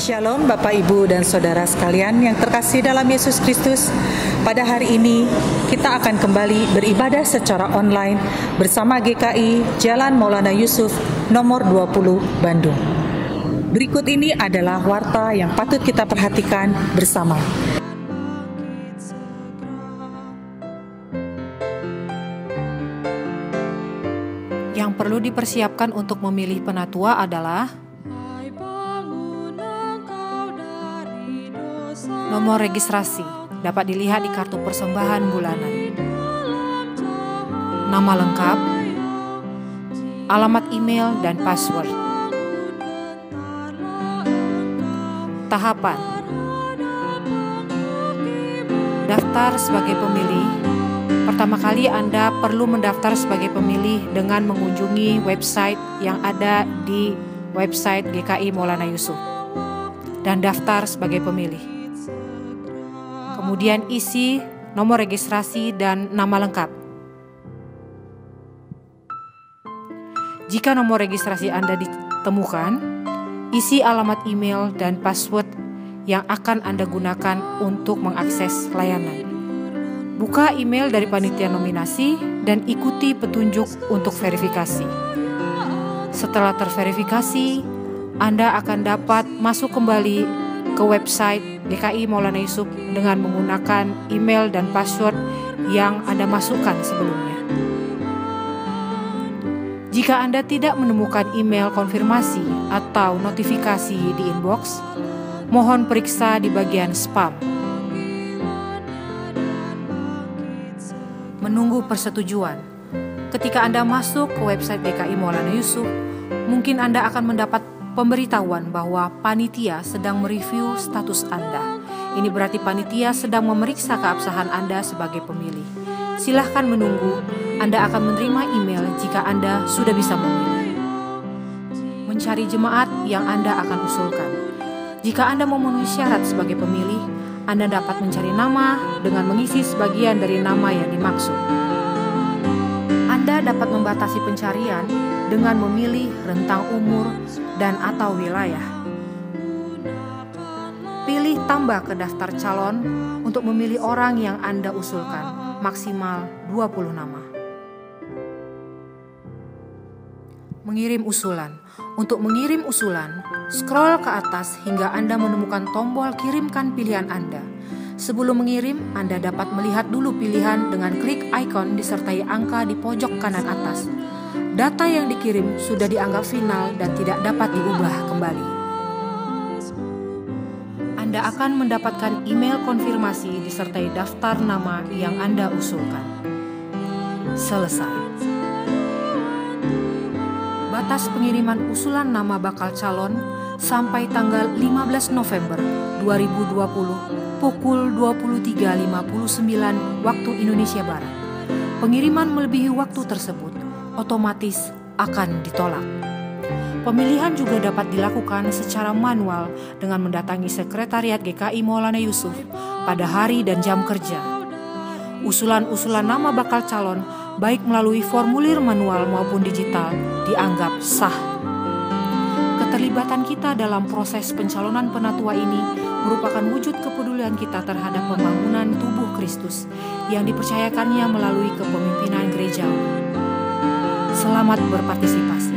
Shalom Bapak, Ibu, dan Saudara sekalian yang terkasih dalam Yesus Kristus. Pada hari ini kita akan kembali beribadah secara online bersama GKI Jalan Maulana Yusuf nomor 20 Bandung. Berikut ini adalah warta yang patut kita perhatikan bersama. Yang perlu dipersiapkan untuk memilih penatua adalah nomor registrasi, dapat dilihat di kartu persembahan bulanan. Nama lengkap, alamat email, dan password. Tahapan: daftar sebagai pemilih. Pertama kali Anda perlu mendaftar sebagai pemilih dengan mengunjungi website yang ada di website GKI Maulana Yusuf dan daftar sebagai pemilih. Kemudian isi nomor registrasi dan nama lengkap. Jika nomor registrasi Anda ditemukan, isi alamat email dan password yang akan Anda gunakan untuk mengakses layanan. Buka email dari panitia nominasi dan ikuti petunjuk untuk verifikasi. Setelah terverifikasi, Anda akan dapat masuk kembali ke website GKI Maulana Yusuf dengan menggunakan email dan password yang Anda masukkan sebelumnya. Jika Anda tidak menemukan email konfirmasi atau notifikasi di inbox, mohon periksa di bagian spam. Menunggu persetujuan. Ketika Anda masuk ke website GKI Maulana Yusuf, mungkin Anda akan mendapat pemberitahuan bahwa panitia sedang mereview status Anda. Ini berarti panitia sedang memeriksa keabsahan Anda sebagai pemilih. Silahkan menunggu, Anda akan menerima email jika Anda sudah bisa memilih. Mencari jemaat yang Anda akan usulkan. Jika Anda memenuhi syarat sebagai pemilih, Anda dapat mencari nama dengan mengisi sebagian dari nama yang dimaksud. Anda dapat membatasi pencarian dengan memilih rentang umur dan atau wilayah. Pilih tambah ke daftar calon untuk memilih orang yang Anda usulkan, maksimal 20 nama. Mengirim usulan. Untuk mengirim usulan, scroll ke atas hingga Anda menemukan tombol kirimkan pilihan Anda. Sebelum mengirim, Anda dapat melihat dulu pilihan dengan klik ikon disertai angka di pojok kanan atas. Data yang dikirim sudah dianggap final dan tidak dapat diubah kembali. Anda akan mendapatkan email konfirmasi disertai daftar nama yang Anda usulkan. Selesai. Batas pengiriman usulan nama bakal calon sampai tanggal 15 November 2020 pukul 23.59 waktu Indonesia Barat. Pengiriman melebihi waktu tersebut otomatis akan ditolak. Pemilihan juga dapat dilakukan secara manual dengan mendatangi Sekretariat GKI Maulana Yusuf pada hari dan jam kerja. Usulan-usulan nama bakal calon, baik melalui formulir manual maupun digital, dianggap sah. Keterlibatan kita dalam proses pencalonan penatua ini merupakan wujud kepedulian kita terhadap pembangunan tubuh Kristus yang dipercayakannya melalui kepemimpinan gerejawi. Selamat berpartisipasi.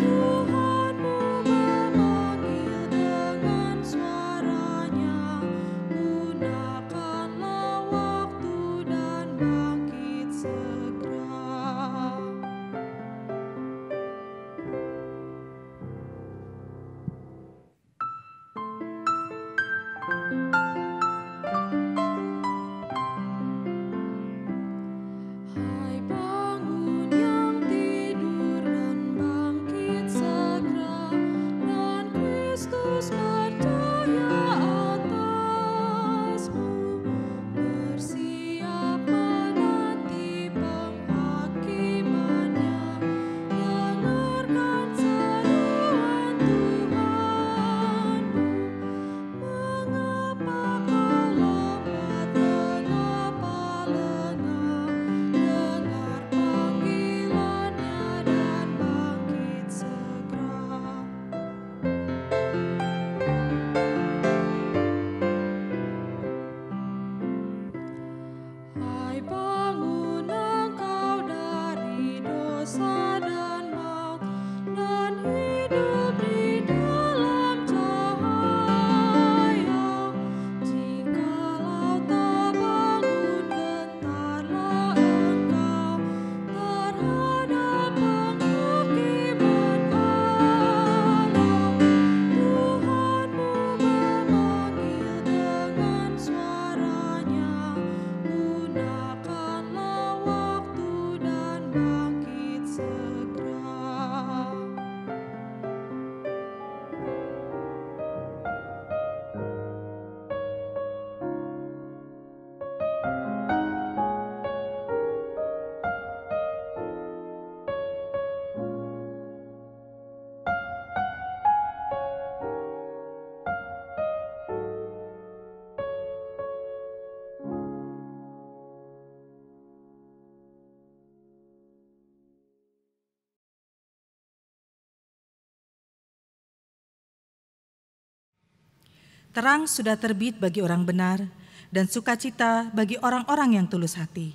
Terang sudah terbit bagi orang benar, dan sukacita bagi orang-orang yang tulus hati.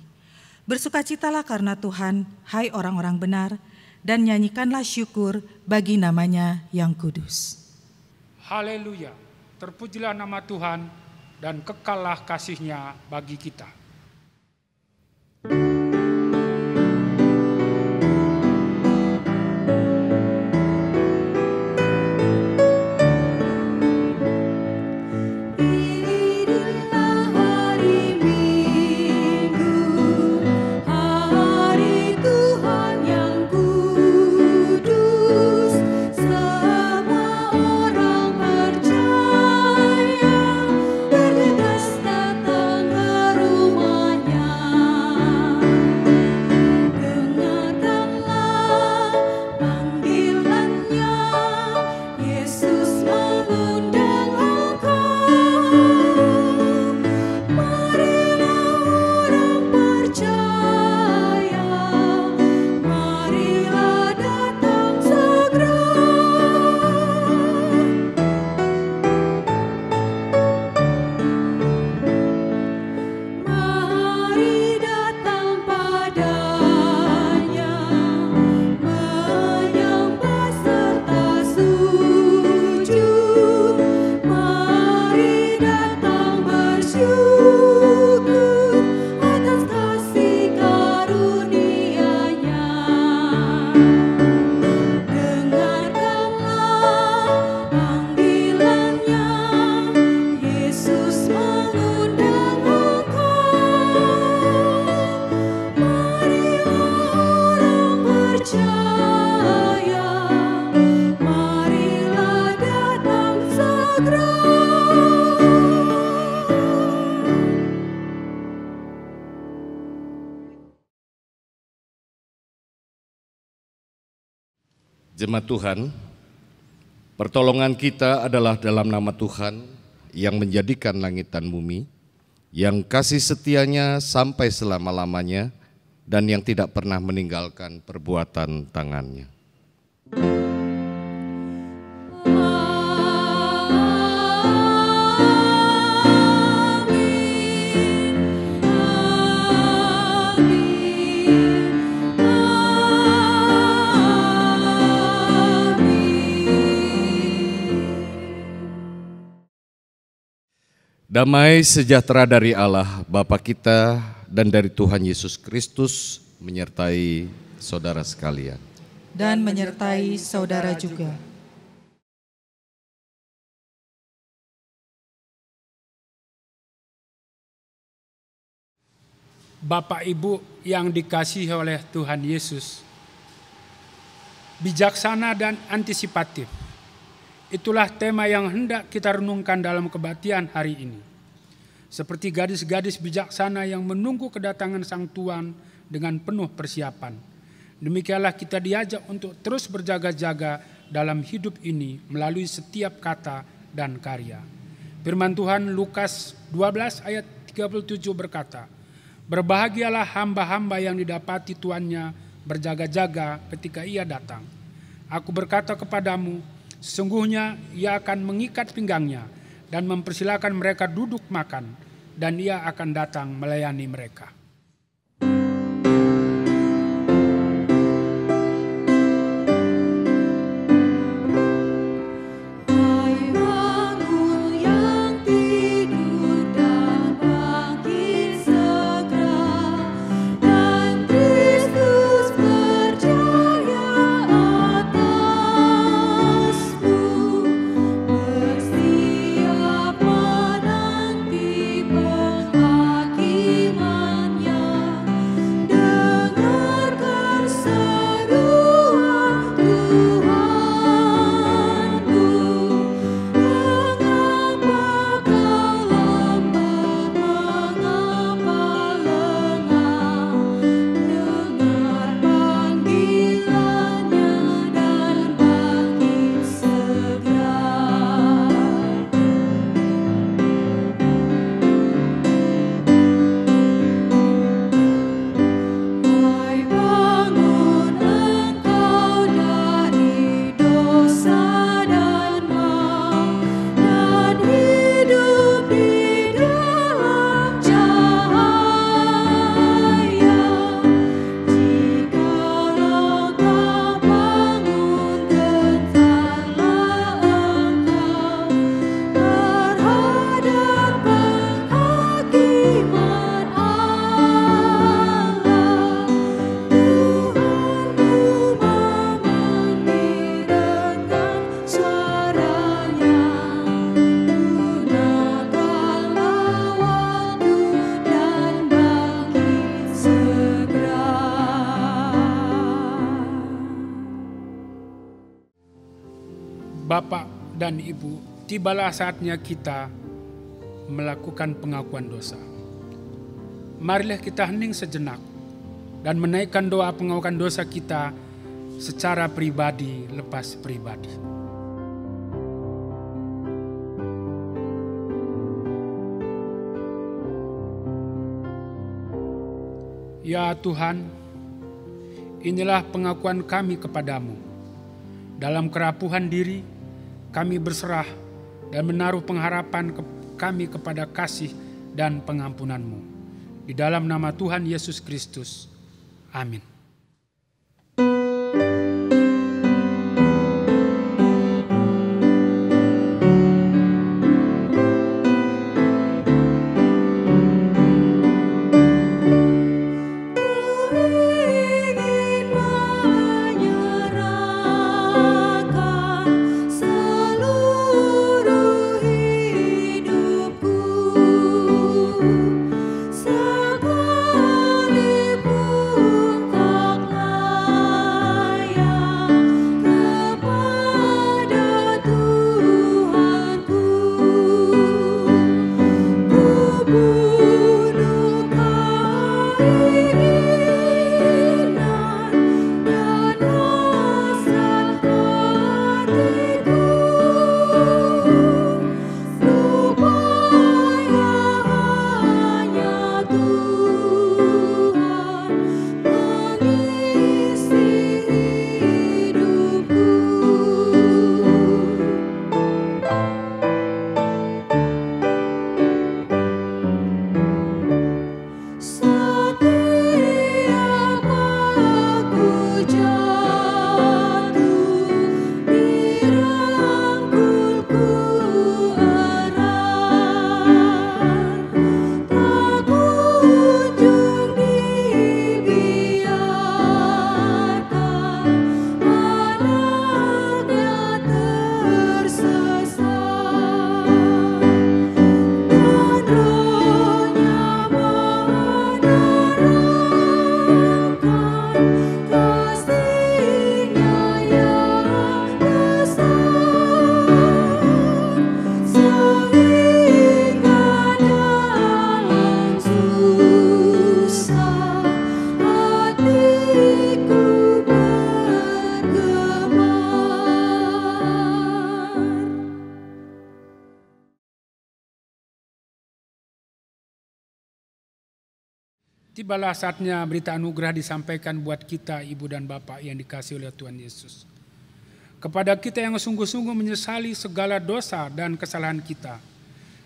Bersukacitalah karena Tuhan, hai orang-orang benar, dan nyanyikanlah syukur bagi namanya yang kudus. Haleluya, terpujilah nama Tuhan, dan kekallah kasih-Nya bagi kita. Jemaat Tuhan, pertolongan kita adalah dalam nama Tuhan yang menjadikan langit dan bumi, yang kasih setianya sampai selama-lamanya, dan yang tidak pernah meninggalkan perbuatan tangannya. Damai sejahtera dari Allah Bapa kita dan dari Tuhan Yesus Kristus menyertai saudara sekalian. Dan menyertai saudara juga. Bapak Ibu yang dikasihi oleh Tuhan Yesus, bijaksana dan antisipatif. Itulah tema yang hendak kita renungkan dalam kebaktian hari ini. Seperti gadis-gadis bijaksana yang menunggu kedatangan Sang Tuan dengan penuh persiapan. Demikianlah kita diajak untuk terus berjaga-jaga dalam hidup ini melalui setiap kata dan karya. Firman Tuhan Lukas 12 ayat 37 berkata, "Berbahagialah hamba-hamba yang didapati tuannya berjaga-jaga ketika ia datang. Aku berkata kepadamu, sesungguhnya ia akan mengikat pinggangnya dan mempersilakan mereka duduk makan, dan ia akan datang melayani mereka." Penghakiman Bapak dan Ibu, tibalah saatnya kita melakukan pengakuan dosa. Marilah kita hening sejenak dan menaikkan doa pengakuan dosa kita secara pribadi lepas pribadi. Ya Tuhan, inilah pengakuan kami kepadamu. Dalam kerapuhan diri, kami berserah dan menaruh pengharapan kami kepada kasih dan pengampunan-Mu. Di dalam nama Tuhan Yesus Kristus. Amin. Tibalah saatnya berita anugerah disampaikan buat kita, Ibu dan Bapak yang dikasihi oleh Tuhan Yesus. Kepada kita yang sungguh-sungguh menyesali segala dosa dan kesalahan kita,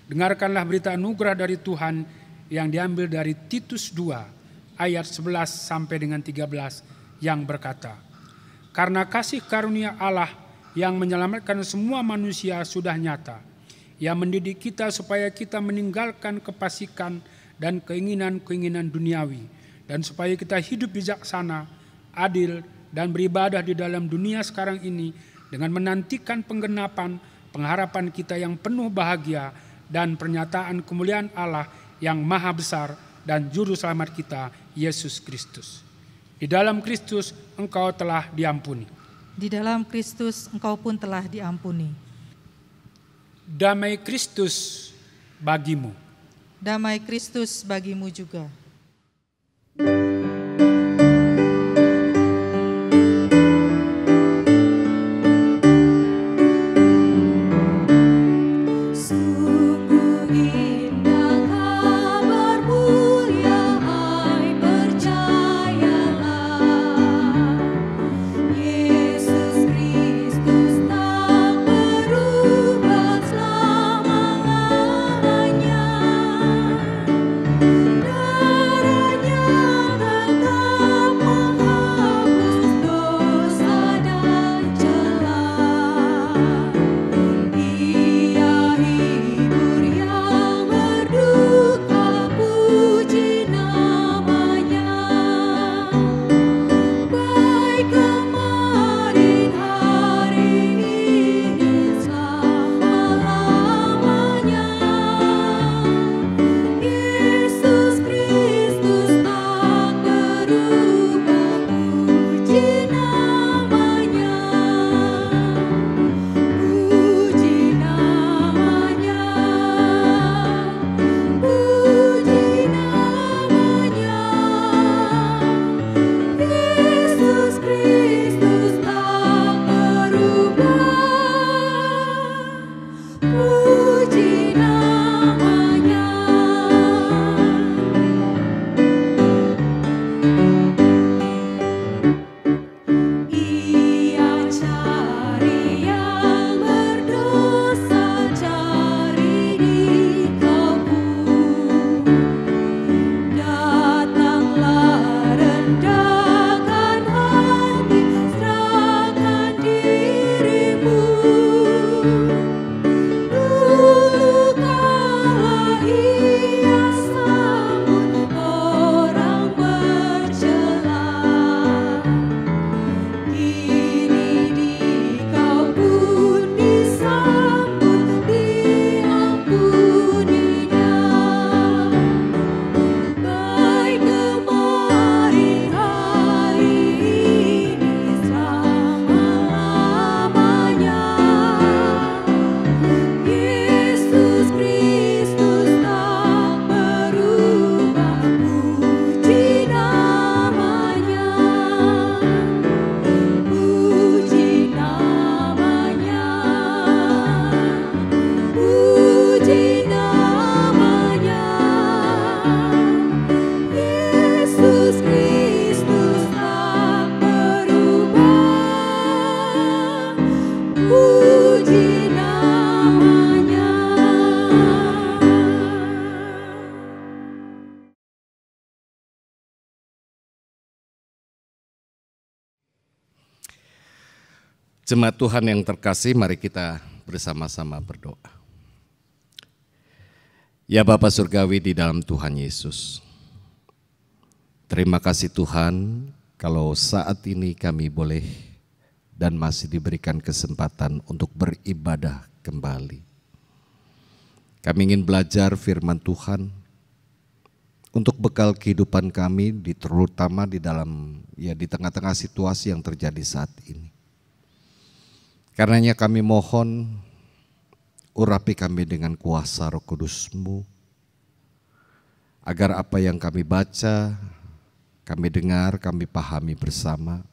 dengarkanlah berita anugerah dari Tuhan yang diambil dari Titus 2 ayat 11 sampai dengan 13 yang berkata, "Karena kasih karunia Allah yang menyelamatkan semua manusia sudah nyata, yang mendidik kita supaya kita meninggalkan kefasikan dan keinginan-keinginan duniawi, dan supaya kita hidup bijaksana, adil, dan beribadah di dalam dunia sekarang ini dengan menantikan penggenapan pengharapan kita yang penuh bahagia dan pernyataan kemuliaan Allah yang maha besar dan juru selamat kita, Yesus Kristus. Di dalam Kristus engkau telah diampuni. Di dalam Kristus engkau pun telah diampuni. Damai Kristus bagimu. Damai Kristus bagimu juga. Darahnya Jemaat Tuhan yang terkasih, mari kita bersama-sama berdoa. Ya Bapa Surgawi di dalam Tuhan Yesus, terima kasih Tuhan kalau saat ini kami boleh dan masih diberikan kesempatan untuk beribadah kembali. Kami ingin belajar firman Tuhan untuk bekal kehidupan kami, terutama di tengah-tengah situasi yang terjadi saat ini. Karenanya kami mohon, urapi kami dengan kuasa Roh Kudus-Mu, agar apa yang kami baca, kami dengar, kami pahami bersama,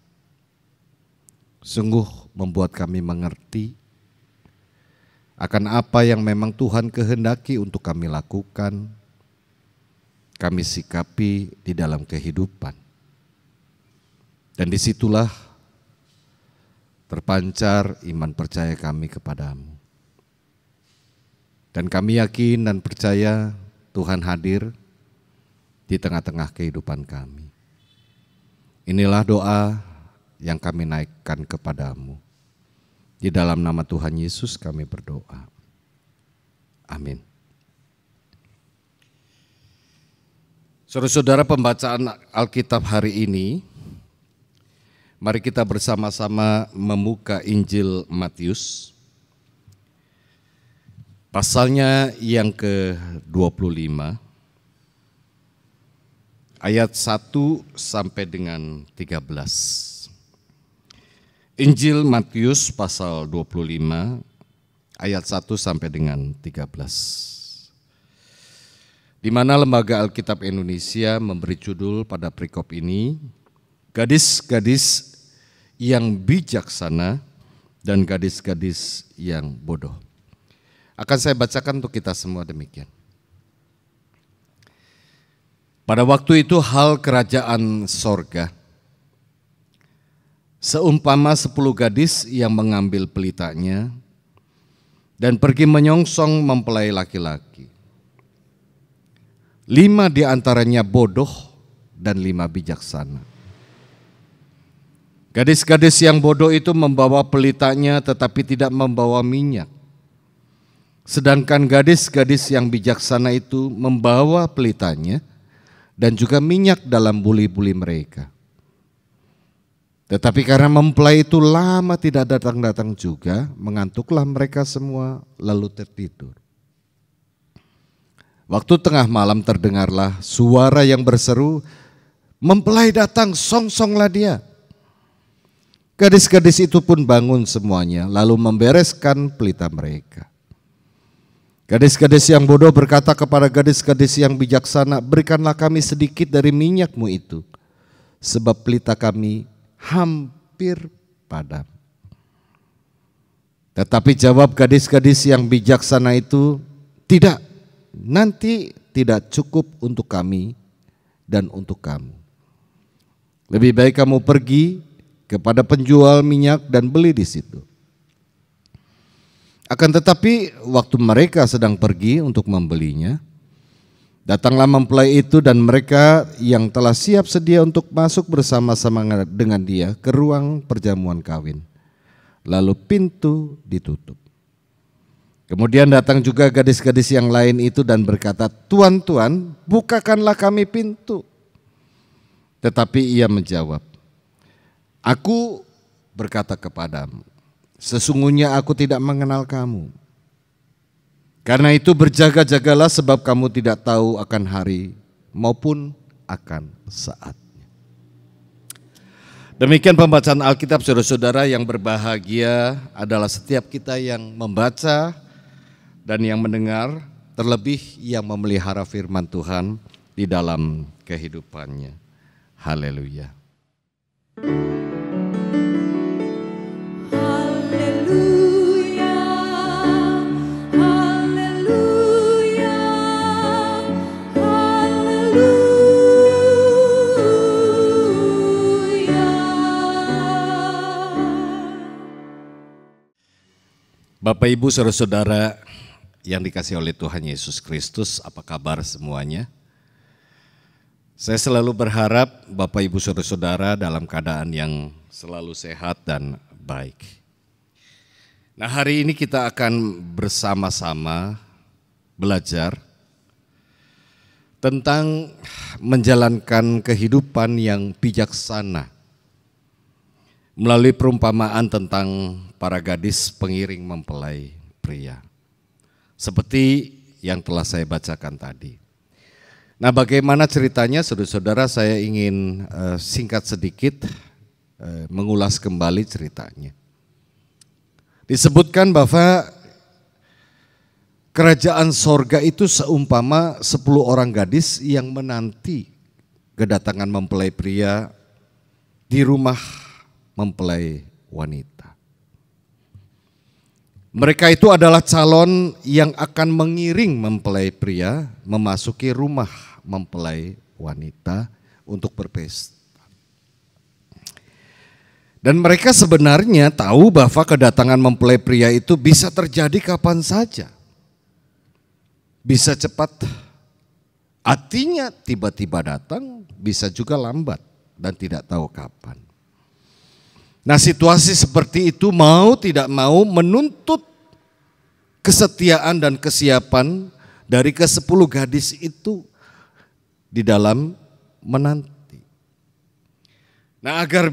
sungguh membuat kami mengerti akan apa yang memang Tuhan kehendaki untuk kami lakukan, kami sikapi di dalam kehidupan. Dan disitulah terpancar iman percaya kami kepadamu. Dan kami yakin dan percaya Tuhan hadir di tengah-tengah kehidupan kami. Inilah doa yang kami naikkan kepadamu. Di dalam nama Tuhan Yesus kami berdoa. Amin. Saudara-saudara, pembacaan Alkitab hari ini, mari kita bersama-sama membuka Injil Matius. Pasalnya yang ke-25, ayat 1 sampai dengan 13. Injil Matius pasal 25, ayat 1 sampai dengan 13. Di mana Lembaga Alkitab Indonesia memberi judul pada perikop ini, Gadis-gadis yang bijaksana dan gadis-gadis yang bodoh. Akan saya bacakan untuk kita semua demikian. Pada waktu itu hal kerajaan sorga, seumpama 10 gadis yang mengambil pelitanya dan pergi menyongsong mempelai laki-laki. 5 di antaranya bodoh dan 5 bijaksana. Gadis-gadis yang bodoh itu membawa pelitanya tetapi tidak membawa minyak. Sedangkan gadis-gadis yang bijaksana itu membawa pelitanya dan juga minyak dalam buli-buli mereka. Tetapi karena mempelai itu lama tidak datang-datang juga, mengantuklah mereka semua lalu tertidur. Waktu tengah malam terdengarlah suara yang berseru, "Mempelai datang, songsonglah dia." Gadis-gadis itu pun bangun semuanya lalu membereskan pelita mereka. Gadis-gadis yang bodoh berkata kepada gadis-gadis yang bijaksana, "Berikanlah kami sedikit dari minyakmu itu, sebab pelita kami hampir padam." Tetapi jawab gadis-gadis yang bijaksana itu, "Tidak, nanti tidak cukup untuk kami dan untuk kamu. Lebih baik kamu pergi kepada penjual minyak dan beli di situ." Akan tetapi waktu mereka sedang pergi untuk membelinya, datanglah mempelai itu dan mereka yang telah siap sedia untuk masuk bersama-sama dengan dia ke ruang perjamuan kawin. Lalu pintu ditutup. Kemudian datang juga gadis-gadis yang lain itu dan berkata, "Tuan, Tuan, bukakanlah kami pintu." Tetapi ia menjawab, "Aku berkata kepadamu, sesungguhnya aku tidak mengenal kamu. Karena itu berjaga-jagalah sebab kamu tidak tahu akan hari maupun akan saatnya." Demikian pembacaan Alkitab. Saudara-saudara yang berbahagia adalah setiap kita yang membaca dan yang mendengar, terlebih yang memelihara firman Tuhan di dalam kehidupannya. Haleluya. Bapak, Ibu, saudara-saudara yang dikasihi oleh Tuhan Yesus Kristus, apa kabar semuanya? Saya selalu berharap Bapak, Ibu, saudara-saudara dalam keadaan yang selalu sehat dan baik. Nah, hari ini kita akan bersama-sama belajar tentang menjalankan kehidupan yang bijaksana melalui perumpamaan tentang para gadis pengiring mempelai pria. Seperti yang telah saya bacakan tadi. Nah, bagaimana ceritanya, saudara-saudara, saya ingin singkat sedikit mengulas kembali ceritanya. Disebutkan bahwa kerajaan sorga itu seumpama 10 orang gadis yang menanti kedatangan mempelai pria di rumah mempelai wanita. Mereka itu adalah calon yang akan mengiring mempelai pria memasuki rumah mempelai wanita untuk berpesta. Dan mereka sebenarnya tahu bahwa kedatangan mempelai pria itu bisa terjadi kapan saja. Bisa cepat, artinya tiba-tiba datang, bisa juga lambat dan tidak tahu kapan. Nah, situasi seperti itu mau tidak mau menuntut kesetiaan dan kesiapan dari ke-10 gadis itu di dalam menanti. Nah, agar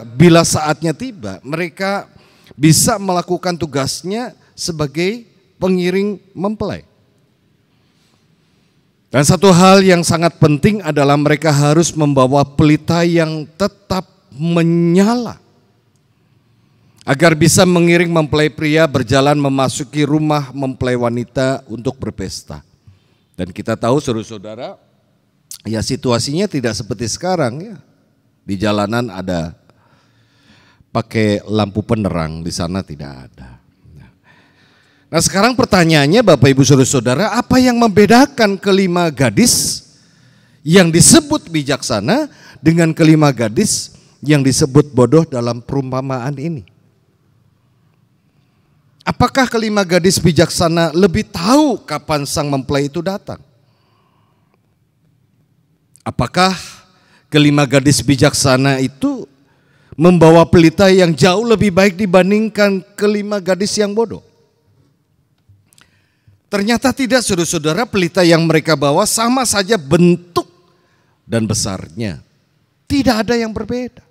bila saatnya tiba, mereka bisa melakukan tugasnya sebagai pengiring mempelai. Dan satu hal yang sangat penting adalah mereka harus membawa pelita yang tetap menyala agar bisa mengiring mempelai pria berjalan memasuki rumah mempelai wanita untuk berpesta. Dan kita tahu, saudara-saudara, ya situasinya tidak seperti sekarang ya. Di jalanan ada pakai lampu penerang, di sana tidak ada. Nah, sekarang pertanyaannya Bapak Ibu Saudara-saudara, apa yang membedakan kelima gadis yang disebut bijaksana dengan kelima gadis yang disebut bodoh dalam perumpamaan ini? Apakah kelima gadis bijaksana lebih tahu kapan sang mempelai itu datang? Apakah kelima gadis bijaksana itu membawa pelita yang jauh lebih baik dibandingkan kelima gadis yang bodoh? Ternyata tidak, saudara-saudara. Pelita yang mereka bawa sama saja bentuk dan besarnya. Tidak ada yang berbeda.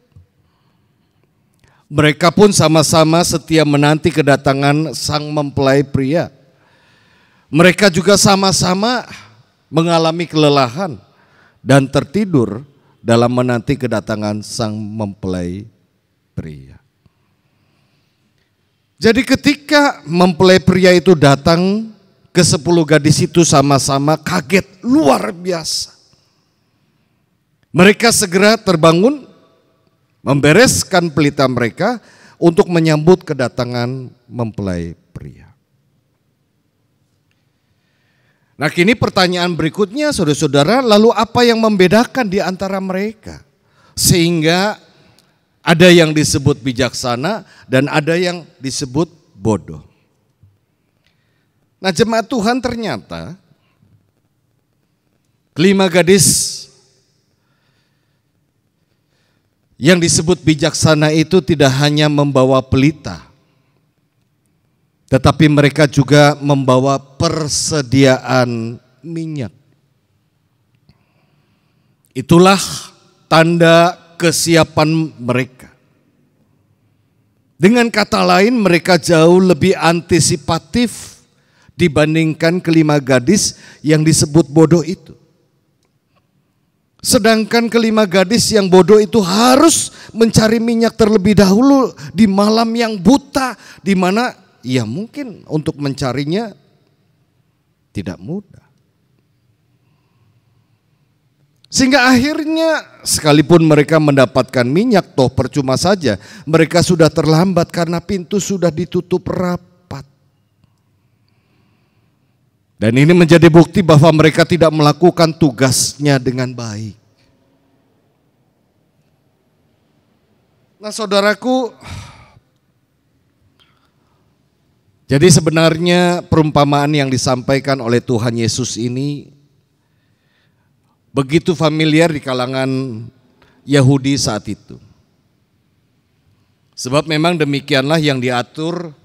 Mereka pun sama-sama setia menanti kedatangan sang mempelai pria. Mereka juga sama-sama mengalami kelelahan dan tertidur dalam menanti kedatangan sang mempelai pria. Jadi ketika mempelai pria itu datang, ke-10 gadis itu sama-sama kaget luar biasa. Mereka segera terbangun, membereskan pelita mereka untuk menyambut kedatangan mempelai pria. Nah, kini pertanyaan berikutnya, saudara-saudara, lalu apa yang membedakan di antara mereka? Sehingga ada yang disebut bijaksana dan ada yang disebut bodoh. Nah, jemaat Tuhan, ternyata kelima gadis yang disebut bijaksana itu tidak hanya membawa pelita, tetapi mereka juga membawa persediaan minyak. Itulah tanda kesiapan mereka. Dengan kata lain, mereka jauh lebih antisipatif dibandingkan kelima gadis yang disebut bodoh itu. Sedangkan kelima gadis yang bodoh itu harus mencari minyak terlebih dahulu di malam yang buta, di mana ya mungkin untuk mencarinya tidak mudah. Sehingga akhirnya sekalipun mereka mendapatkan minyak, toh percuma saja, mereka sudah terlambat karena pintu sudah ditutup rapat. Dan ini menjadi bukti bahwa mereka tidak melakukan tugasnya dengan baik. Nah, saudaraku, jadi sebenarnya perumpamaan yang disampaikan oleh Tuhan Yesus ini begitu familiar di kalangan Yahudi saat itu. Sebab memang demikianlah yang diatur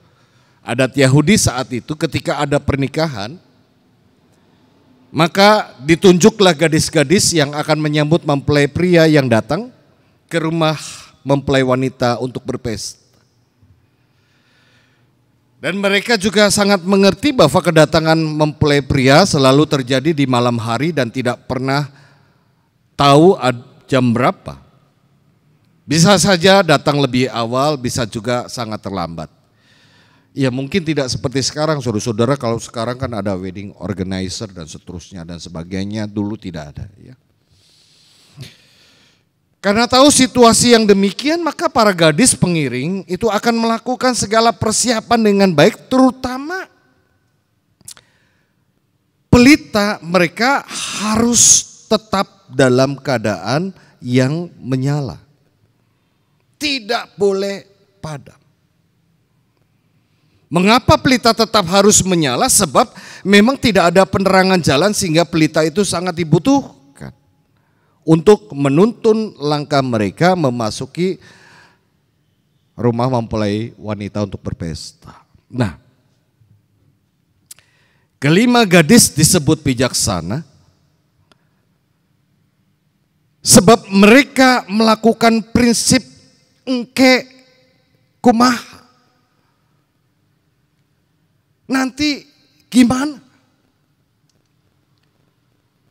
adat Yahudi saat itu ketika ada pernikahan. Maka ditunjuklah gadis-gadis yang akan menyambut mempelai pria yang datang ke rumah mempelai wanita untuk berpesta. Dan mereka juga sangat mengerti bahwa kedatangan mempelai pria selalu terjadi di malam hari dan tidak pernah tahu jam berapa. Bisa saja datang lebih awal, bisa juga sangat terlambat. Ya mungkin tidak seperti sekarang, saudara-saudara, kalau sekarang kan ada wedding organizer dan seterusnya dan sebagainya, dulu tidak ada. Ya. Karena tahu situasi yang demikian, maka para gadis pengiring itu akan melakukan segala persiapan dengan baik, terutama pelita mereka harus tetap dalam keadaan yang menyala. Tidak boleh padam. Mengapa pelita tetap harus menyala? Sebab memang tidak ada penerangan jalan sehingga pelita itu sangat dibutuhkan untuk menuntun langkah mereka memasuki rumah mempelai wanita untuk berpesta. Nah, kelima gadis disebut bijaksana sebab mereka melakukan prinsip engke kumaha. Nanti gimana?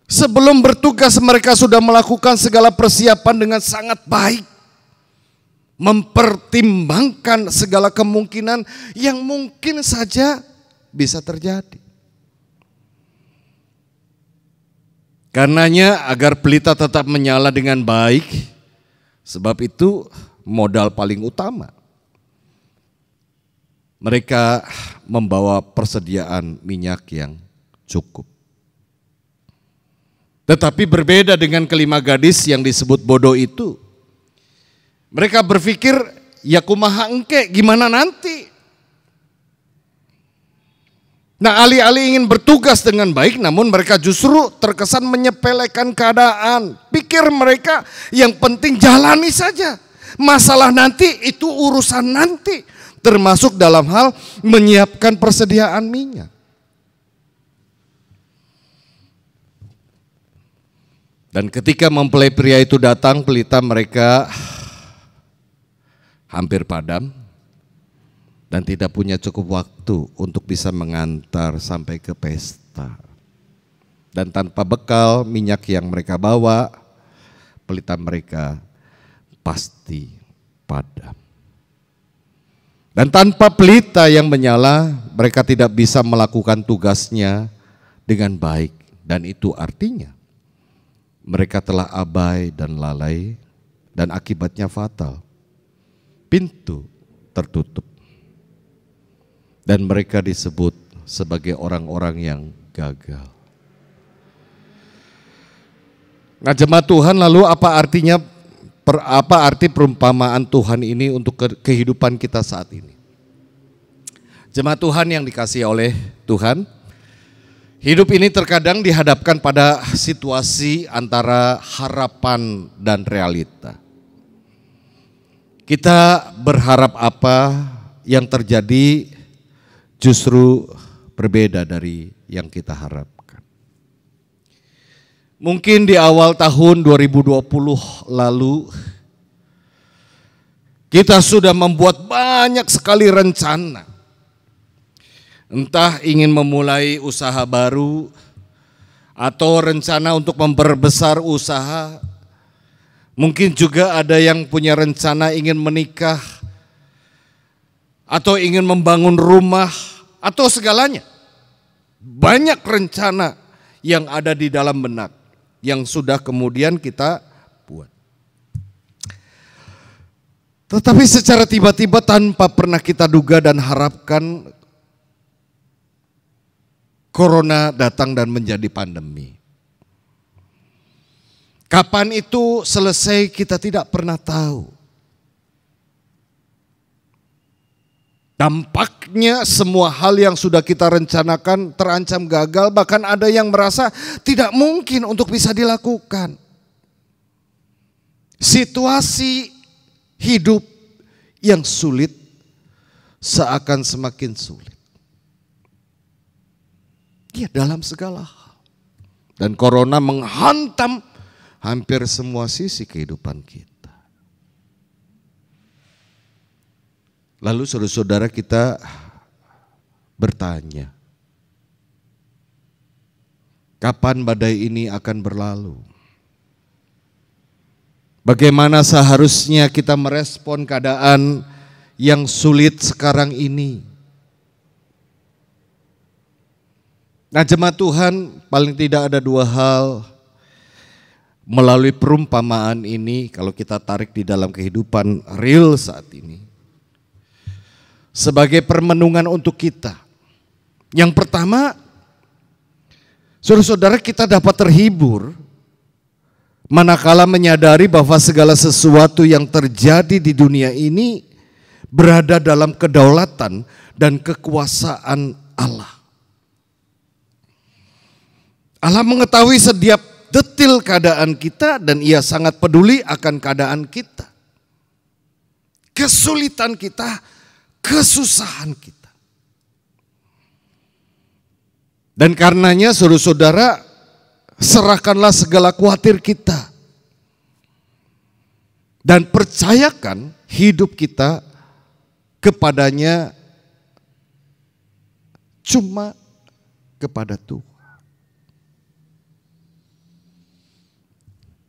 Sebelum bertugas mereka sudah melakukan segala persiapan dengan sangat baik. Mempertimbangkan segala kemungkinan yang mungkin saja bisa terjadi. Karenanya agar pelita tetap menyala dengan baik, sebab itu modal paling utama. Mereka membawa persediaan minyak yang cukup. Tetapi berbeda dengan kelima gadis yang disebut bodoh itu. Mereka berpikir, ya kumaha engke, gimana nanti? Nah, alih-alih ingin bertugas dengan baik, namun mereka justru terkesan menyepelekan keadaan. Pikir mereka yang penting jalani saja. Masalah nanti itu urusan nanti. Termasuk dalam hal menyiapkan persediaan minyak. Dan ketika mempelai pria itu datang, pelita mereka hampir padam dan tidak punya cukup waktu untuk bisa mengantar sampai ke pesta. Dan tanpa bekal minyak yang mereka bawa, pelita mereka pasti padam. Dan tanpa pelita yang menyala, mereka tidak bisa melakukan tugasnya dengan baik. Dan itu artinya mereka telah abai dan lalai dan akibatnya fatal. Pintu tertutup. Dan mereka disebut sebagai orang-orang yang gagal. Nah, jemaat Tuhan, lalu apa arti perumpamaan Tuhan ini untuk kehidupan kita saat ini? Jemaat Tuhan yang dikasihi oleh Tuhan, hidup ini terkadang dihadapkan pada situasi antara harapan dan realita. Kita berharap apa, yang terjadi justru berbeda dari yang kita harapkan. Mungkin di awal tahun 2020 lalu kita sudah membuat banyak sekali rencana. Entah ingin memulai usaha baru atau rencana untuk memperbesar usaha. Mungkin juga ada yang punya rencana ingin menikah atau ingin membangun rumah atau segalanya. Banyak rencana yang ada di dalam benak yang sudah kemudian kita buat. Tetapi secara tiba-tiba tanpa pernah kita duga dan harapkan, Corona datang dan menjadi pandemi. Kapan itu selesai kita tidak pernah tahu. Dampaknya semua hal yang sudah kita rencanakan terancam gagal, bahkan ada yang merasa tidak mungkin untuk bisa dilakukan. Situasi hidup yang sulit seakan semakin sulit. Ya, dalam segala hal. Dan corona menghantam hampir semua sisi kehidupan kita. Lalu saudara-saudara kita bertanya, kapan badai ini akan berlalu? Bagaimana seharusnya kita merespon keadaan yang sulit sekarang ini? Nah, jemaat Tuhan, paling tidak ada dua hal melalui perumpamaan ini kalau kita tarik di dalam kehidupan real saat ini. Sebagai permenungan untuk kita. Yang pertama, saudara-saudara, kita dapat terhibur manakala menyadari bahwa segala sesuatu yang terjadi di dunia ini berada dalam kedaulatan dan kekuasaan Allah. Allah mengetahui setiap detil keadaan kita dan Ia sangat peduli akan keadaan kita. Kesulitan kita, kesusahan kita. Dan karenanya saudara-saudara, serahkanlah segala khawatir kita. Dan percayakan hidup kita kepadanya cuma kepada Tuhan.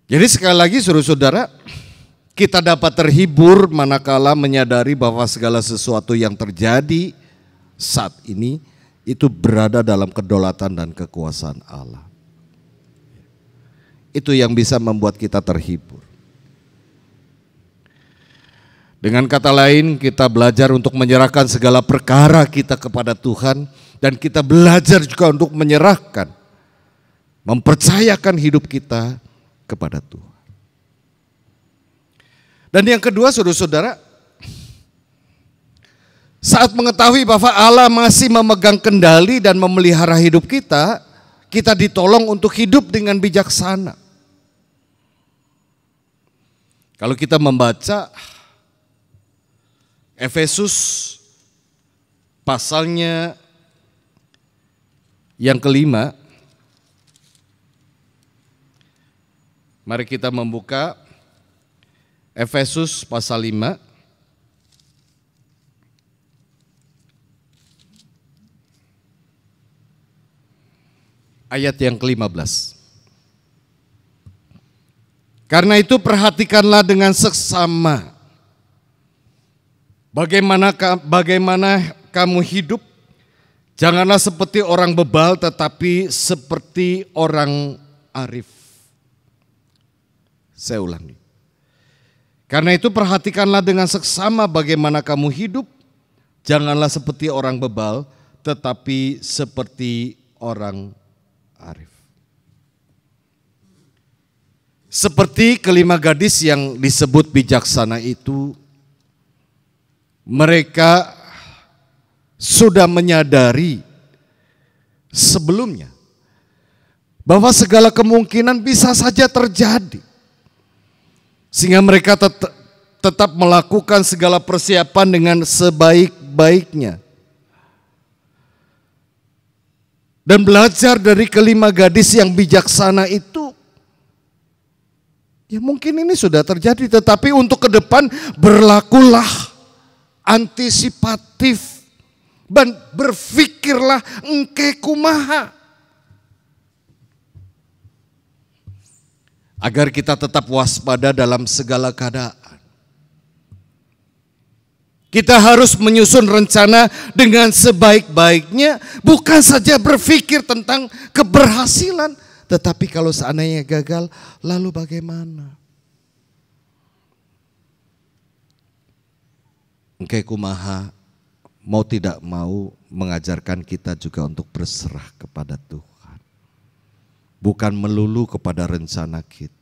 Jadi sekali lagi saudara-saudara, kita dapat terhibur manakala menyadari bahwa segala sesuatu yang terjadi saat ini itu berada dalam kedaulatan dan kekuasaan Allah. Itu yang bisa membuat kita terhibur. Dengan kata lain, kita belajar untuk menyerahkan segala perkara kita kepada Tuhan, dan kita belajar juga untuk menyerahkan, mempercayakan hidup kita kepada Tuhan. Dan yang kedua saudara-saudara, saat mengetahui bahwa Allah masih memegang kendali dan memelihara hidup kita, kita ditolong untuk hidup dengan bijaksana. Kalau kita membaca Efesus pasalnya yang kelima, mari kita membuka Efesus pasal 5. Ayat yang ke-15. Karena itu perhatikanlah dengan seksama bagaimana kamu hidup. Janganlah seperti orang bebal, tetapi seperti orang arif. Saya ulangi. Karena itu perhatikanlah dengan seksama bagaimana kamu hidup. Janganlah seperti orang bebal, tetapi seperti orang arif. Seperti kelima gadis yang disebut bijaksana itu, mereka sudah menyadari sebelumnya bahwa segala kemungkinan bisa saja terjadi. Sehingga mereka tetap melakukan segala persiapan dengan sebaik-baiknya. Dan belajar dari kelima gadis yang bijaksana itu, ya mungkin ini sudah terjadi, tetapi untuk ke depan berlakulah antisipatif dan berfikirlah engke kumaha. Agar kita tetap waspada dalam segala keadaan. Kita harus menyusun rencana dengan sebaik-baiknya, bukan saja berpikir tentang keberhasilan, tetapi kalau seandainya gagal, lalu bagaimana? Engke kumaha mau tidak mau mengajarkan kita juga untuk berserah kepada Tuhan. Bukan melulu kepada rencana kita.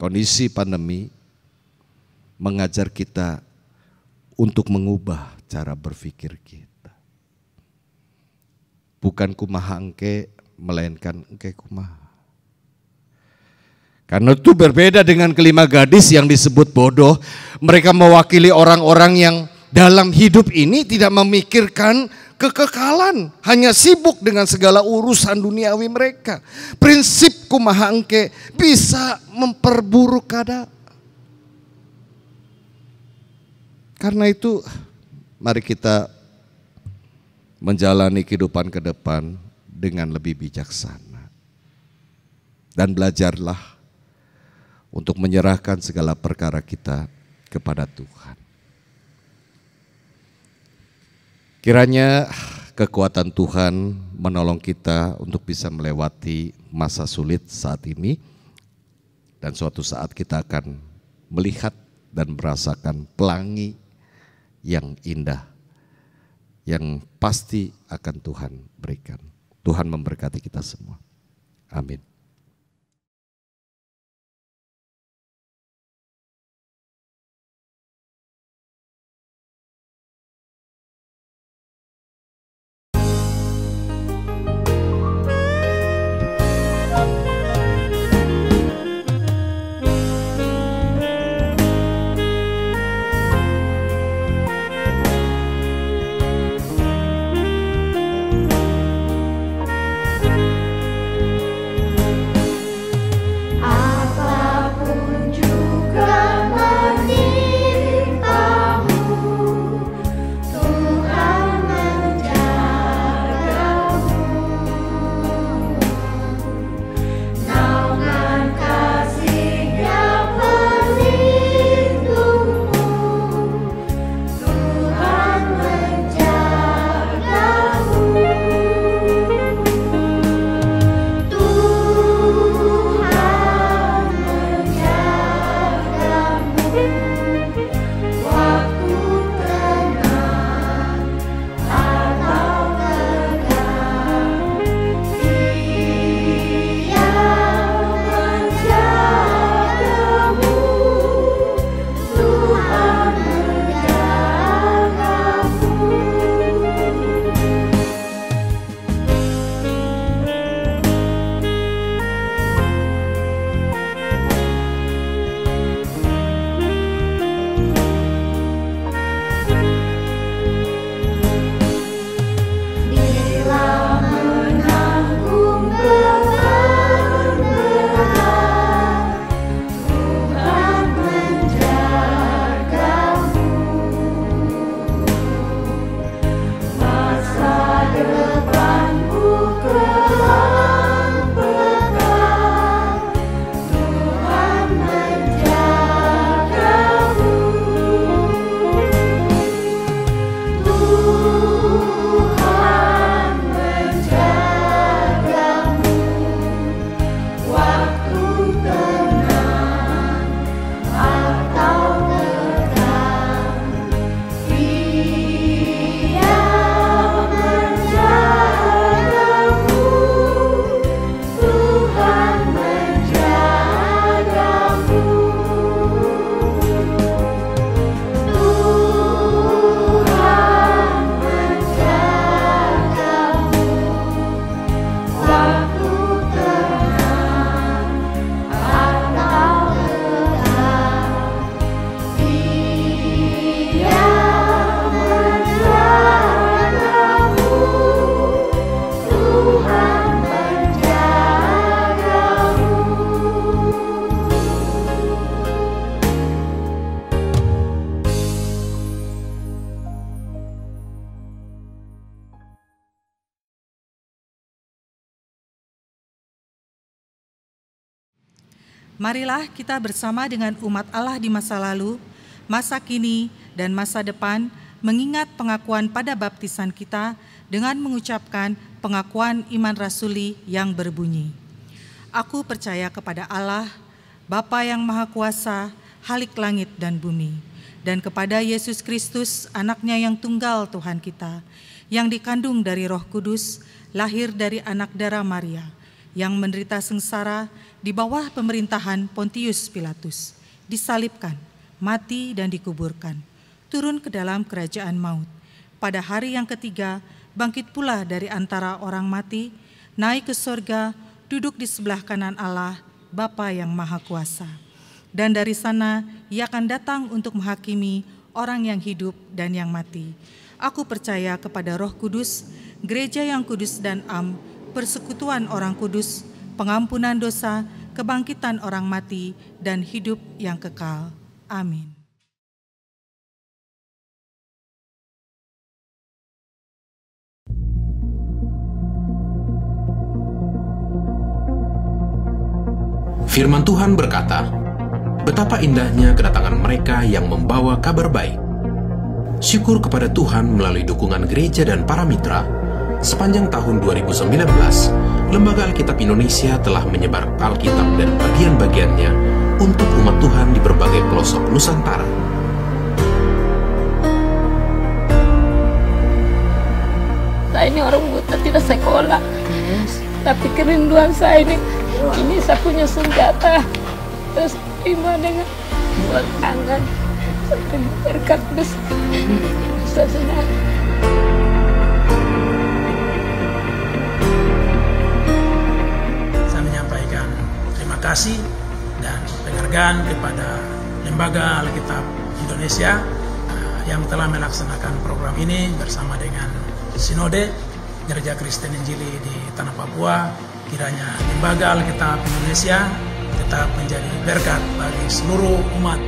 Kondisi pandemi mengajar kita untuk mengubah cara berpikir kita. Bukan kumaha engke, melainkan engke kumaha. Karena itu berbeda dengan kelima gadis yang disebut bodoh. Mereka mewakili orang-orang yang dalam hidup ini tidak memikirkan kekekalan, hanya sibuk dengan segala urusan duniawi mereka. Prinsip kumaha engke bisa memperburuk keadaan. Karena itu mari kita menjalani kehidupan ke depan dengan lebih bijaksana. Dan belajarlah untuk menyerahkan segala perkara kita kepada Tuhan. Kiranya kekuatan Tuhan menolong kita untuk bisa melewati masa sulit saat ini, dan suatu saat kita akan melihat dan merasakan pelangi yang indah yang pasti akan Tuhan berikan. Tuhan memberkati kita semua. Amin. Marilah kita bersama dengan umat Allah di masa lalu, masa kini, dan masa depan mengingat pengakuan pada baptisan kita dengan mengucapkan pengakuan iman rasuli yang berbunyi. Aku percaya kepada Allah, Bapa yang Maha Kuasa, Halik langit dan bumi, dan kepada Yesus Kristus, anaknya yang tunggal Tuhan kita, yang dikandung dari Roh Kudus, lahir dari anak darah Maria, yang menderita sengsara di bawah pemerintahan Pontius Pilatus, disalibkan, mati dan dikuburkan, turun ke dalam kerajaan maut. Pada hari yang ketiga, bangkit pula dari antara orang mati, naik ke sorga, duduk di sebelah kanan Allah, Bapa yang Maha Kuasa. Dan dari sana Ia akan datang untuk menghakimi orang yang hidup dan yang mati. Aku percaya kepada Roh Kudus, gereja yang kudus dan am, persekutuan orang kudus, pengampunan dosa, kebangkitan orang mati, dan hidup yang kekal. Amin. Firman Tuhan berkata, betapa indahnya kedatangan mereka yang membawa kabar baik. Syukur kepada Tuhan melalui dukungan gereja dan para mitra. Sepanjang tahun 2019, Lembaga Alkitab Indonesia telah menyebar Alkitab dan bagian-bagiannya untuk umat Tuhan di berbagai pelosok Nusantara. Saya ini orang buta, tidak sekolah. Tapi kerinduan saya ini saya punya senjata. Terus terima dengan buat tangan. Sampai berkat besar. Saya senang. Saya menyampaikan terima kasih dan penghargaan kepada Lembaga Alkitab Indonesia yang telah melaksanakan program ini bersama dengan Sinode Gereja Kristen Injili di Tanah Papua. Kiranya Lembaga Alkitab Indonesia tetap menjadi berkat bagi seluruh umat.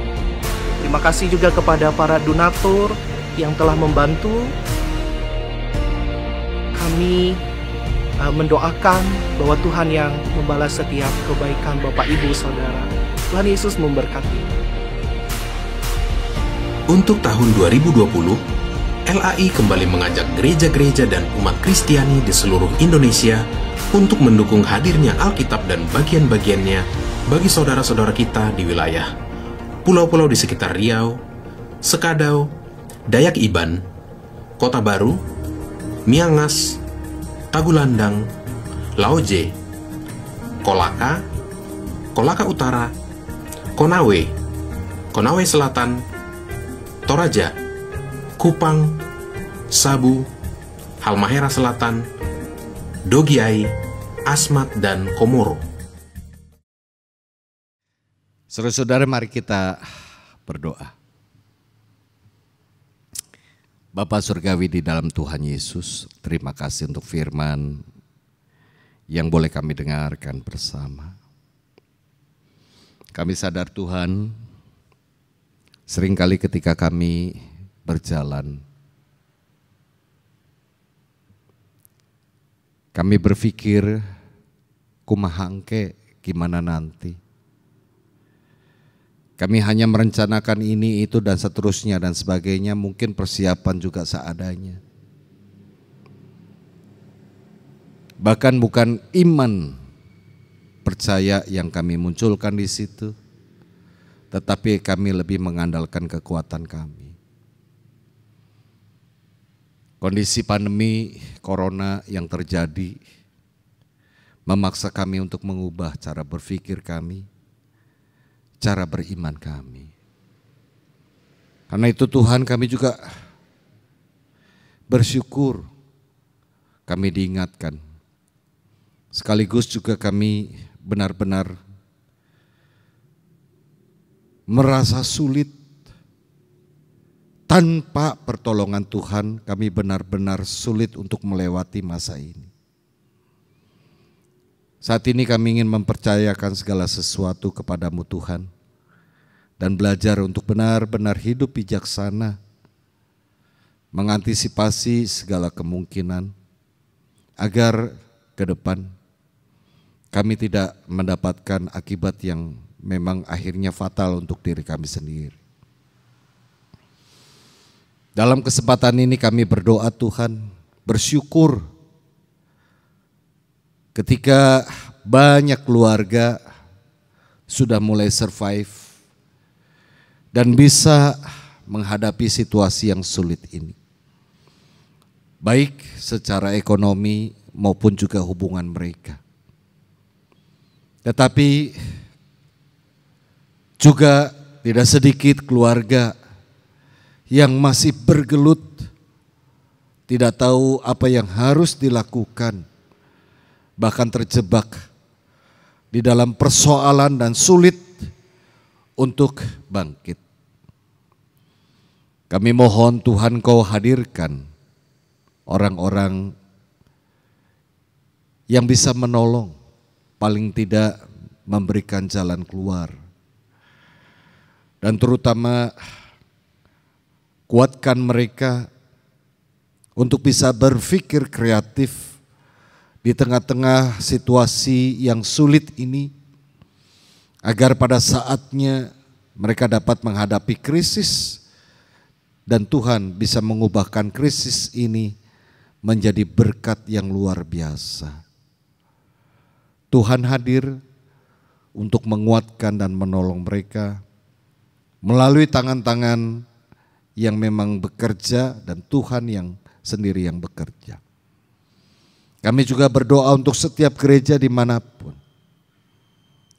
Terima kasih juga kepada para donatur yang telah membantu. Kami mendoakan bahwa Tuhan yang membalas setiap kebaikan Bapak Ibu Saudara. Tuhan Yesus memberkati. Untuk tahun 2020, LAI kembali mengajak gereja-gereja dan umat Kristiani di seluruh Indonesia untuk mendukung hadirnya Alkitab dan bagian-bagiannya bagi saudara-saudara kita di wilayah pulau-pulau di sekitar Riau, Sekadau, Dayak Iban, Kota Baru, Miangas, Tagulandang, Laoje, Kolaka, Kolaka Utara, Konawe, Konawe Selatan, Toraja, Kupang, Sabu, Halmahera Selatan, Dogiai, Asmat, dan Komoro. Saudara-saudara, mari kita berdoa. Bapa Surgawi di dalam Tuhan Yesus, terima kasih untuk firman yang boleh kami dengarkan bersama. Kami sadar Tuhan, seringkali ketika kami berjalan, kami berpikir, kumaha engke gimana nanti. Kami hanya merencanakan ini, itu, dan seterusnya dan sebagainya, mungkin persiapan juga seadanya. Bahkan bukan iman percaya yang kami munculkan di situ, tetapi kami lebih mengandalkan kekuatan kami. Kondisi pandemi corona yang terjadi memaksa kami untuk mengubah cara berpikir kami, cara beriman kami. Karena itu Tuhan, kami juga bersyukur kami diingatkan. Sekaligus juga kami benar-benar merasa sulit. Tanpa pertolongan Tuhan, kami benar-benar sulit untuk melewati masa ini. Saat ini kami ingin mempercayakan segala sesuatu kepadamu Tuhan, dan belajar untuk benar-benar hidup bijaksana, mengantisipasi segala kemungkinan, agar ke depan kami tidak mendapatkan akibat yang memang akhirnya fatal untuk diri kami sendiri. Dalam kesempatan ini kami berdoa Tuhan, bersyukur ketika banyak keluarga sudah mulai survive dan bisa menghadapi situasi yang sulit ini. Baik secara ekonomi maupun juga hubungan mereka. Tetapi juga tidak sedikit keluarga yang masih bergelut, tidak tahu apa yang harus dilakukan, bahkan terjebak di dalam persoalan dan sulit untuk bangkit. Kami mohon Tuhan Kau hadirkan orang-orang yang bisa menolong, paling tidak memberikan jalan keluar. Dan terutama kuatkan mereka untuk bisa berpikir kreatif di tengah-tengah situasi yang sulit ini, agar pada saatnya mereka dapat menghadapi krisis dan Tuhan bisa mengubahkan krisis ini menjadi berkat yang luar biasa. Tuhan hadir untuk menguatkan dan menolong mereka melalui tangan-tangan yang memang bekerja dan Tuhan yang sendiri yang bekerja. Kami juga berdoa untuk setiap gereja dimanapun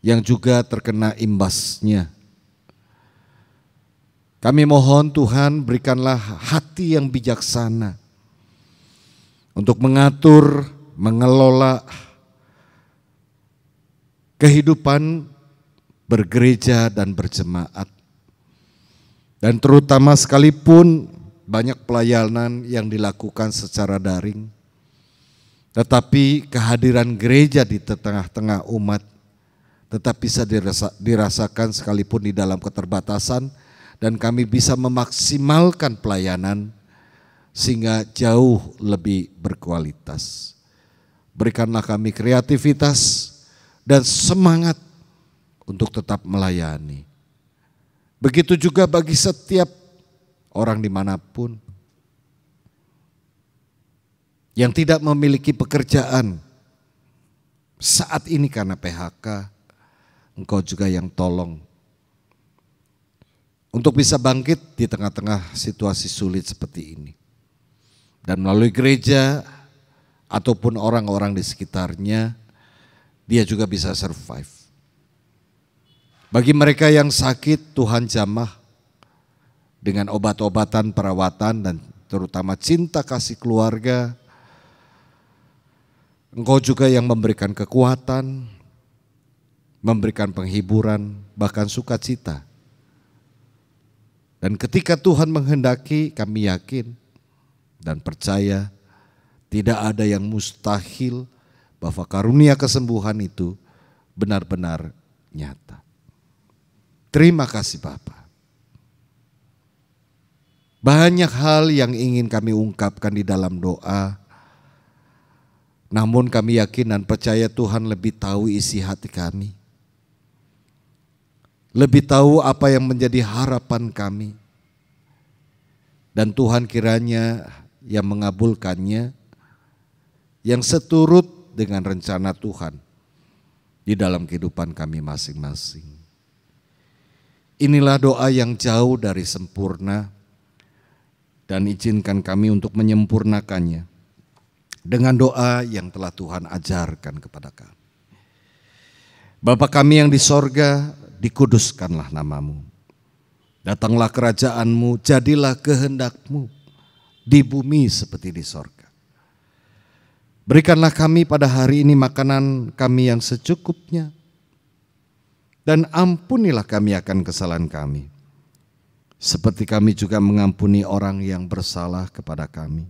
yang juga terkena imbasnya. Kami mohon Tuhan berikanlah hati yang bijaksana untuk mengatur, mengelola kehidupan bergereja dan berjemaat. Dan terutama sekalipun banyak pelayanan yang dilakukan secara daring, tetapi kehadiran gereja di tengah-tengah umat tetap bisa dirasakan sekalipun di dalam keterbatasan, dan kami bisa memaksimalkan pelayanan sehingga jauh lebih berkualitas. Berikanlah kami kreativitas dan semangat untuk tetap melayani. Begitu juga bagi setiap orang dimanapun yang tidak memiliki pekerjaan saat ini karena PHK, Engkau juga yang tolong untuk bisa bangkit di tengah-tengah situasi sulit seperti ini. Dan melalui gereja ataupun orang-orang di sekitarnya, dia juga bisa survive. Bagi mereka yang sakit, Tuhan jamah dengan obat-obatan, perawatan, dan terutama cinta kasih keluarga. Engkau juga yang memberikan kekuatan, memberikan penghiburan, bahkan sukacita. Dan ketika Tuhan menghendaki, kami yakin dan percaya tidak ada yang mustahil bahwa karunia kesembuhan itu benar-benar nyata. Terima kasih Bapa. Banyak hal yang ingin kami ungkapkan di dalam doa, namun kami yakin dan percaya Tuhan lebih tahu isi hati kami. Lebih tahu apa yang menjadi harapan kami. Dan Tuhan kiranya yang mengabulkannya, yang seturut dengan rencana Tuhan di dalam kehidupan kami masing-masing. Inilah doa yang jauh dari sempurna, dan izinkan kami untuk menyempurnakannya dengan doa yang telah Tuhan ajarkan kepada kami. Bapa kami yang di sorga, dikuduskanlah namamu. Datanglah kerajaanmu, jadilah kehendakmu di bumi seperti di sorga. Berikanlah kami pada hari ini makanan kami yang secukupnya, dan ampunilah kami akan kesalahan kami, seperti kami juga mengampuni orang yang bersalah kepada kami.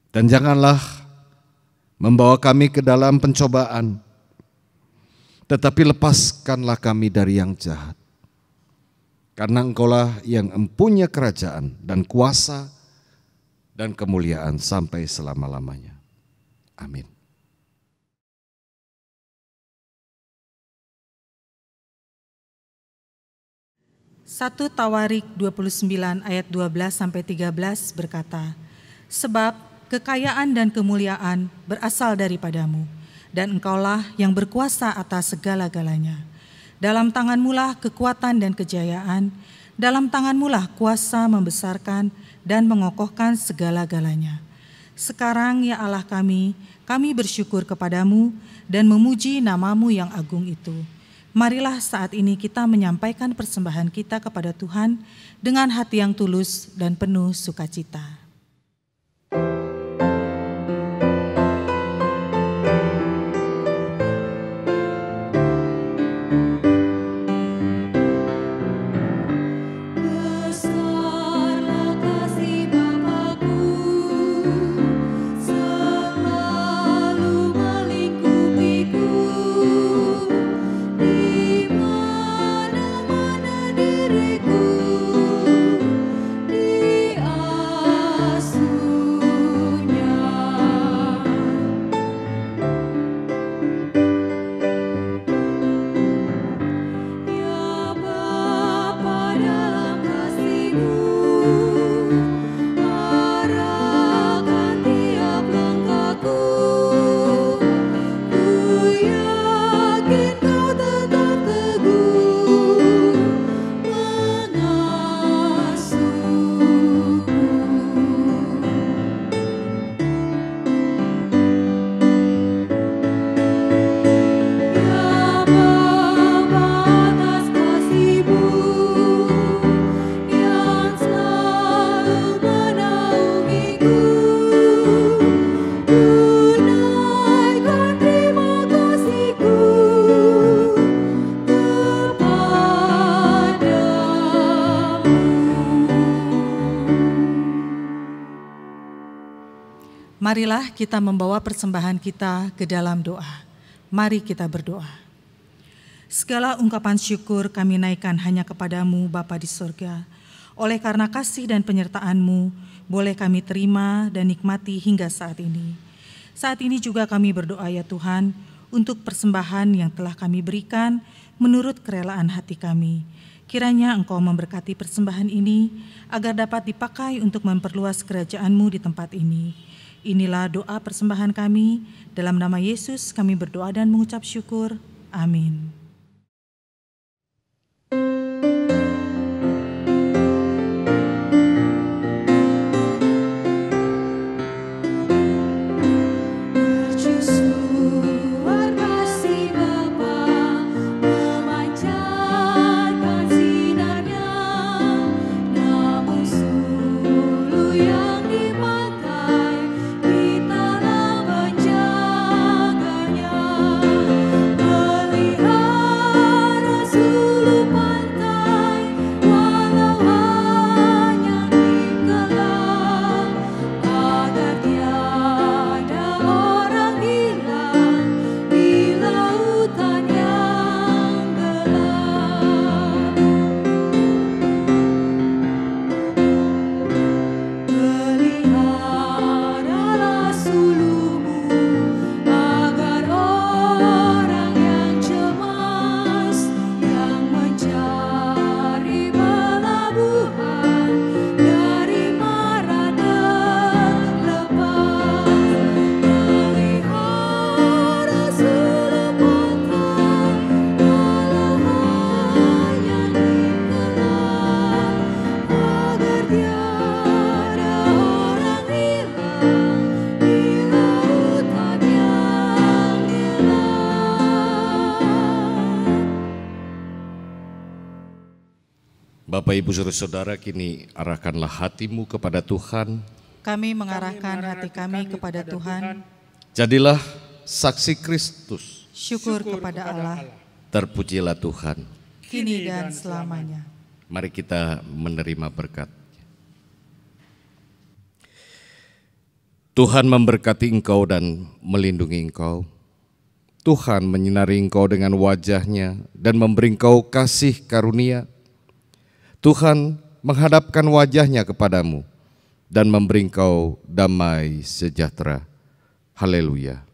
Dan janganlah membawa kami ke dalam pencobaan, tetapi lepaskanlah kami dari yang jahat. Karena Engkaulah yang empunya kerajaan dan kuasa dan kemuliaan sampai selama-lamanya. Amin. Satu Tawarik 29 ayat 12-13 berkata, sebab kekayaan dan kemuliaan berasal daripadamu, dan Engkaulah yang berkuasa atas segala-galanya. Dalam tanganmulah kekuatan dan kejayaan, dalam tanganmulah kuasa membesarkan dan mengokohkan segala-galanya. Sekarang ya Allah kami bersyukur kepadamu dan memuji namamu yang agung itu. Marilah saat ini kita menyampaikan persembahan kita kepada Tuhan dengan hati yang tulus dan penuh sukacita. Marilah kita membawa persembahan kita ke dalam doa. Mari kita berdoa. Segala ungkapan syukur kami naikkan hanya kepadamu Bapa di surga. Oleh karena kasih dan penyertaan-Mu, boleh kami terima dan nikmati hingga saat ini. Saat ini juga kami berdoa ya Tuhan, untuk persembahan yang telah kami berikan menurut kerelaan hati kami. Kiranya Engkau memberkati persembahan ini, agar dapat dipakai untuk memperluas kerajaan-Mu di tempat ini. Inilah doa persembahan kami, dalam nama Yesus kami berdoa dan mengucap syukur. Amin. Bapak, Ibu, Saudara, kini arahkanlah hatimu kepada Tuhan. Kami mengarahkan hati kami kepada Tuhan. Jadilah saksi Kristus. Syukur kepada Allah. Terpujilah Tuhan. Kini dan selamanya. Mari kita menerima berkat. Tuhan memberkati engkau dan melindungi engkau. Tuhan menyinari engkau dengan wajah-Nya dan memberi engkau kasih karunia. Tuhan menghadapkan wajah-Nya kepadamu dan memberi engkau damai sejahtera. Haleluya.